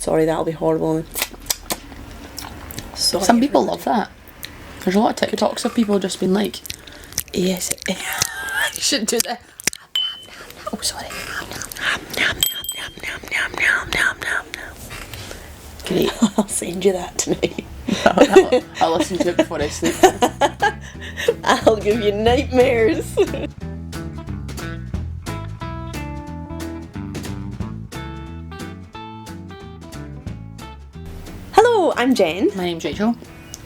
Sorry, that'll be horrible. Sorry, Some people love that. There's a lot of TikToks of people just being like, yes, I should do that. Oh, sorry. Great. I'll send you that tonight. I'll listen to it before I sleep. I'll give you nightmares. Hello, I'm Jen. My name's Rachel.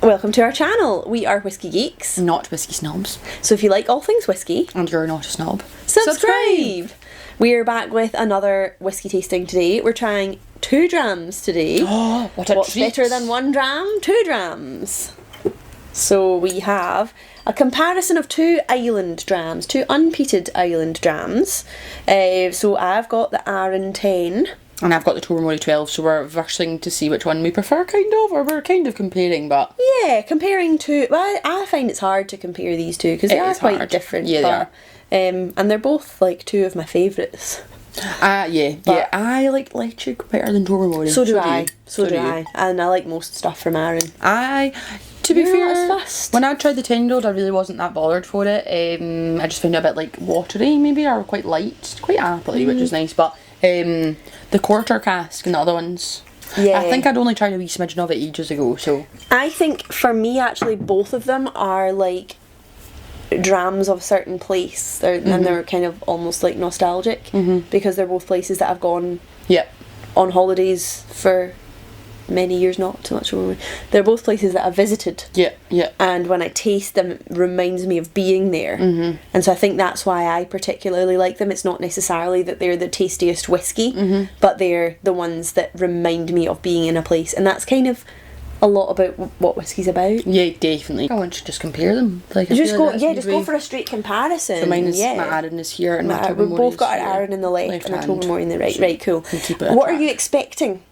Welcome to our channel. We are Whisky Geeks. Not whiskey snobs. So if you like all things whiskey, And you're not a snob. subscribe! We're back with another whiskey tasting today. We're trying 2 drams today. Oh, what a What's treat. better than 1 dram? 2 drams. So we have a comparison of 2 island drams, 2 unpeated island drams. So I've got the Arran 10. And I've got the Tobermory 12, so we're versing to see which one we prefer, kind of, or we're kind of comparing, but... Yeah, comparing to... Well, I find it's hard to compare these two, because they It are is quite hard. different. Yeah, they are. And they're both, like, 2 of my favourites. Yeah, I like Lechic better than Tobermory. So do I. So do you. I. And I like most stuff from Arran. To be You're fair, not as fussed. when I tried the 10-year-old, I really wasn't that bothered for it. I just found it a bit like watery, maybe, or quite light, quite appley, which is nice. But the quarter cask and the other ones, Yeah. I think I'd only tried a wee smidgen of it ages ago. So I think, for me, actually, both of them are, like, drams of a certain place. And they're kind of almost, like, nostalgic. Because they're both places that I've gone yeah, on holidays for many years, not too much over. They're both places that I've visited. yeah. And when I taste them, it reminds me of being there. And so I think that's why I particularly like them. It's not necessarily that they're the tastiest whiskey, but they're the ones that remind me of being in a place. And that's kind of a lot about what whiskey's about. Yeah, definitely. I want to just compare them. Like, I Just feel go, like yeah, that's just the go way. for a straight comparison. So mine is, yeah. my Arran is here and my We've Tobermory both is got an here. Arran in the left and a hand. Tobermory in the right. So Right, cool. we keep it What are track. you expecting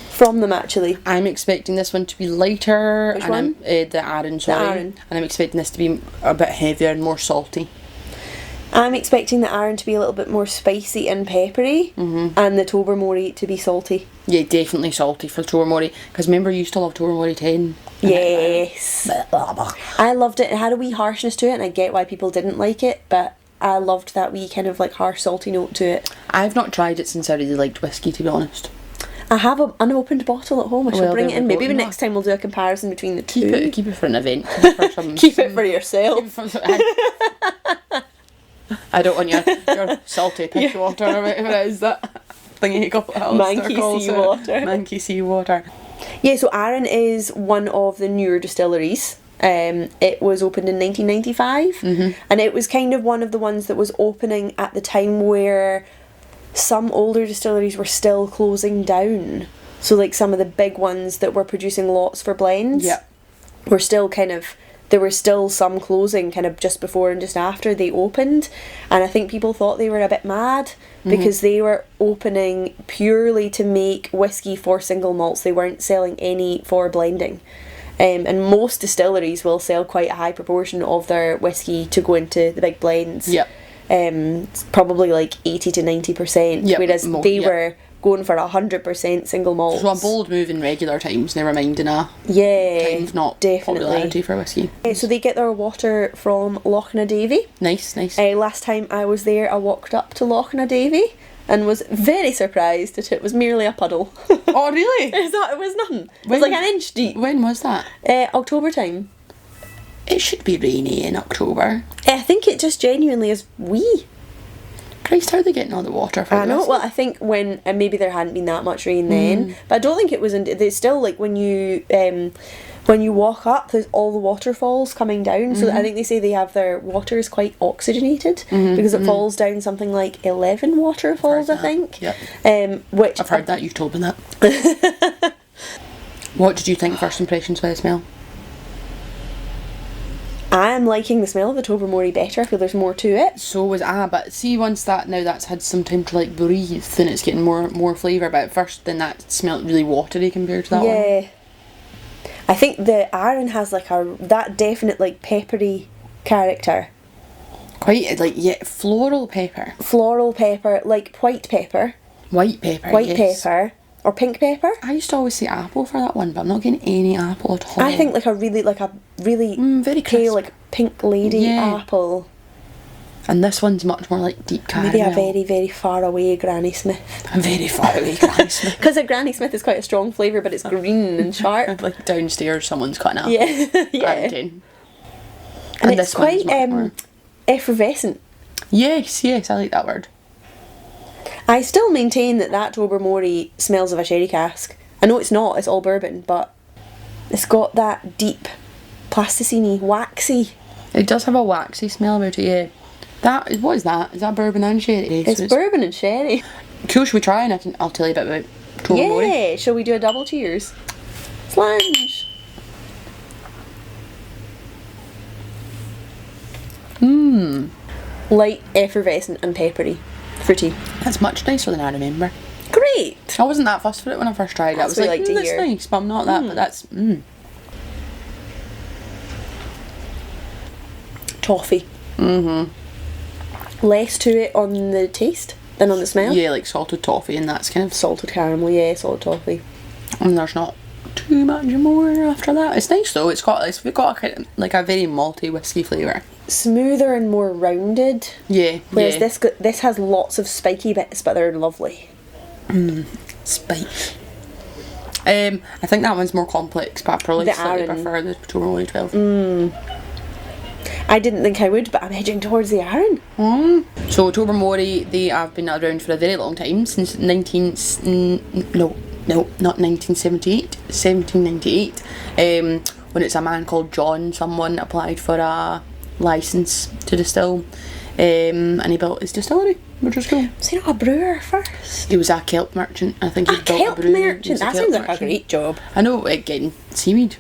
from them, actually? I'm expecting this one to be lighter. Which and one? The Arran, sorry. Arran. And I'm expecting this to be a bit heavier and more salty. I'm expecting the Arran to be a little bit more spicy and peppery, and the Tobermory to be salty. Yeah, definitely salty for Tobermory. Because remember, you used to love Tobermory 10. Yes. I loved it. It had a wee harshness to it, and I get why people didn't like it, but I loved that wee kind of like harsh, salty note to it. I've not tried it since I really liked whiskey, to be honest. I have an unopened bottle at home. I shall Well, bring it there in. we Maybe go. next time we'll do a comparison between the two. Keep it for an event. Keep it for some... Keep it for yourself. I don't want your salty piss water or whatever it is, that thingy you got. Manky seawater. Manky seawater. Yeah, so Arran is one of the newer distilleries. It was opened in 1995, and it was kind of one of the ones that was opening at the time where some older distilleries were still closing down. So like some of the big ones that were producing lots for blends were still kind of... There were still some closing kind of just before and just after they opened, and I think people thought they were a bit mad because they were opening purely to make whiskey for single malts. They weren't selling any for blending. And most distilleries will sell quite a high proportion of their whiskey to go into the big blends. Yep. It's probably like 80 to 90%, Yep, whereas they were going for 100% single malts. So a bold move in regular times, never mind in a time of not definitely. popularity for whiskey. So they get their water from Lochnadeevy. Nice. Last time I was there, I walked up to Lochnadeevy and was very surprised that it was merely a puddle. Oh, really? I thought it was nothing. It was like an inch deep. When was that? October time. It should be rainy in October. I think it just genuinely is wee. Christ, how are they getting all the water for I know. this? Well, I think when maybe there hadn't been that much rain then, but I don't think it was. There's still like when you walk up, there's all the waterfalls coming down. So I think they say they have their water is quite oxygenated because it falls down something like 11 waterfalls, I think. Yep. Which I've heard that. You've told me that. What did you think first impressions by the smell? I am liking the smell of the Tobermory better. I feel there's more to it. So was I, but see once that's had some time to like breathe, then it's getting more flavour. But at first, then that smelled really watery compared to that one. Yeah. I think the Arran has like that definite like peppery character. Quite like floral pepper. Floral pepper, like white pepper. White pepper. White yes. pepper. or pink pepper. I used to always say apple for that one, but I'm not getting any apple at all. I think like a really very pale, crisp. like pink lady Yeah. apple. And this one's much more like deep caramel. Maybe a very, very far away Granny Smith. A very far away Granny Smith. Because a Granny Smith is quite a strong flavour, but it's green and sharp. Like downstairs, someone's got an apple. Yeah, yeah. Out of 10. And it's this one's quite much more. effervescent. Yes, I like that word. I still maintain that Tobermory smells of a sherry cask. I know it's not, it's all bourbon, but it's got that deep, plasticine-y, waxy. It does have a waxy smell about it, yeah. What is that? Is that bourbon and sherry? It's bourbon and sherry. Cool, should we try and I'll tell you a bit about Tobermory? Yeah, shall we do a double cheers? Slange. Light, effervescent and peppery. Fruity. That's much nicer than I remember. Great. I wasn't that fussed for it when I first tried it. I was That's what like, I like to that's hear. nice, but I'm not that, but that's, Toffee. Less to it on the taste than on the smell. Yeah, like salted toffee, and that's kind of, Salted caramel, yeah, salted toffee. and there's not too much more after that. It's nice though, it's got a kind of, like a very malty whiskey flavour. Smoother and more rounded. Yeah, Whereas yeah. this has lots of spiky bits, but they're lovely. Spike. I think that one's more complex, but I probably The slightly Arran. prefer the Tobermory 12. I didn't think I would, but I'm hedging towards the Arran. So Tobermory, they have been around for a very long time, since not 1978, 1798, when it's a man called John, someone applied for a licence to distill, and he built his distillery, which was cool. Was he not a brewer first? He was a kelp merchant. I think he A built kelp a brewery. He merchant? was That kelp sounds like a merchant. great job. I know, getting seaweed.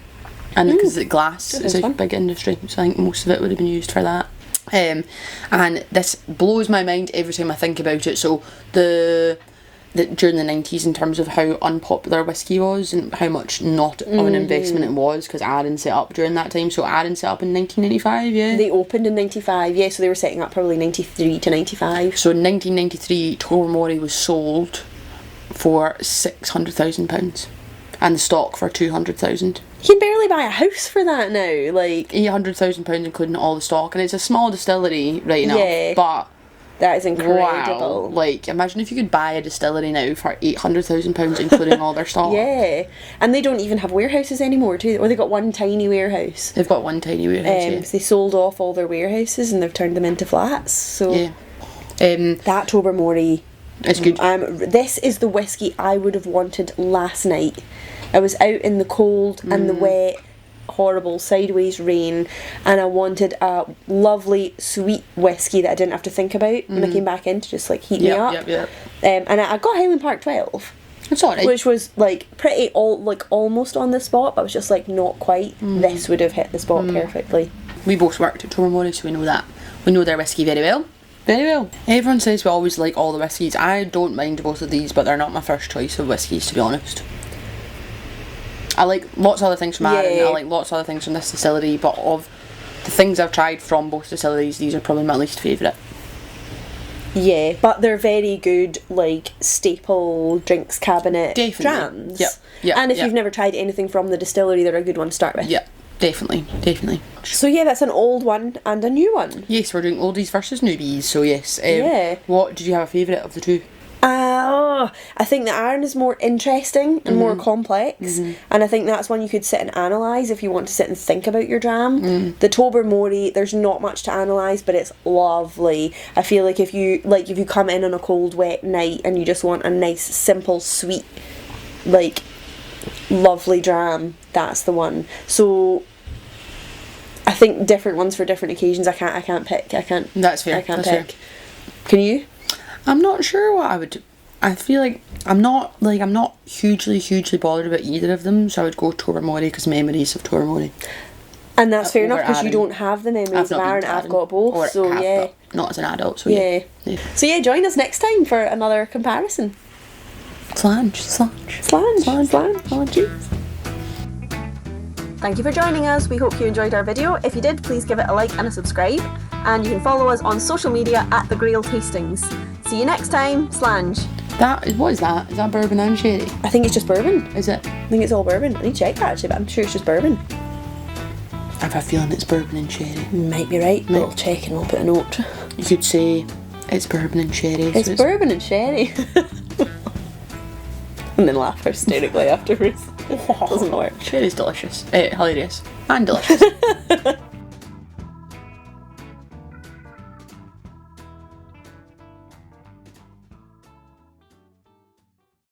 And because glass is sounds a fun. big industry, so I think most of it would have been used for that. And this blows my mind every time I think about it. So during the 90s, in terms of how unpopular whiskey was and how much not of an investment it was, because Arran set up during that time. So Arran set up in 1995, yeah. They opened in 95, yeah, so they were setting up probably 93 to 95. So in 1993, Tobermory was sold for £600,000 and the stock for 200,000. You can barely buy a house for that now, like... £800,000 including all the stock, and it's a small distillery right now, Yeah. but That is incredible. wow, like imagine if you could buy a distillery now for £800,000 including all their stock. Yeah, and they don't even have warehouses anymore too, or they got one tiny warehouse. They've got one tiny warehouse, They sold off all their warehouses and they've turned them into flats, so... yeah. That Tobermory... It's good. This is the whiskey I would have wanted last night. I was out in the cold and the wet, horrible sideways rain, and I wanted a lovely sweet whiskey that I didn't have to think about when I came back in to just like heat me up. Yep. And I got Highland Park 12, It's alright. which was like pretty almost on the spot, but I was just like not quite. This would have hit the spot perfectly. We both worked at Tobermory, so we know that. We know their whiskey very well. Very well. Everyone says we always like all the whiskies. I don't mind both of these, but they're not my first choice of whiskies, to be honest. I like lots of other things from Arran, Yeah. I like lots of other things from this distillery, but of the things I've tried from both distilleries, these are probably my least favourite. Yeah, but they're very good, like staple drinks cabinet Definitely. drams. Yep, And if yep. you've never tried anything from the distillery, they're a good one to start with. Yeah, definitely. So yeah, that's an old one and a new one. Yes, we're doing oldies versus newbies, so yes. Yeah. What, did you have a favourite of the two? I think the Arran is more interesting and more complex, and I think that's one you could sit and analyse if you want to sit and think about your dram. The Tobermory, there's not much to analyse, but it's lovely. I feel like if you come in on a cold, wet night and you just want a nice, simple, sweet, like lovely dram, that's the one. So I think different ones for different occasions. I can't pick. That's fair. I can't That's pick. fair. Can you? I'm not sure what I would do. I feel like I'm not hugely bothered about either of them, so I would go Tobermory because memories of Tobermory. And that's fair enough over because you Arran. don't have the memories I've of not been Arran. to I've Arran, got both, or so have, yeah. but not as an adult, so Yeah. yeah. So yeah, join us next time for another comparison. Slange. Cheers. Thank you for joining us. We hope you enjoyed our video. If you did, please give it a like and a subscribe. And you can follow us on social media at The Grail Tastings. See you next time. Slange. What is that? Is that bourbon and sherry? I think it's just bourbon. Is it? I think it's all bourbon. I need to check that actually, but I'm sure it's just bourbon. I have a feeling it's bourbon and sherry. You might be right. But I'll check and I'll put a note. You could say it's bourbon and sherry. It's bourbon and sherry. And then laugh hysterically afterwards. Doesn't work. Sherry's delicious. Hilarious. And delicious.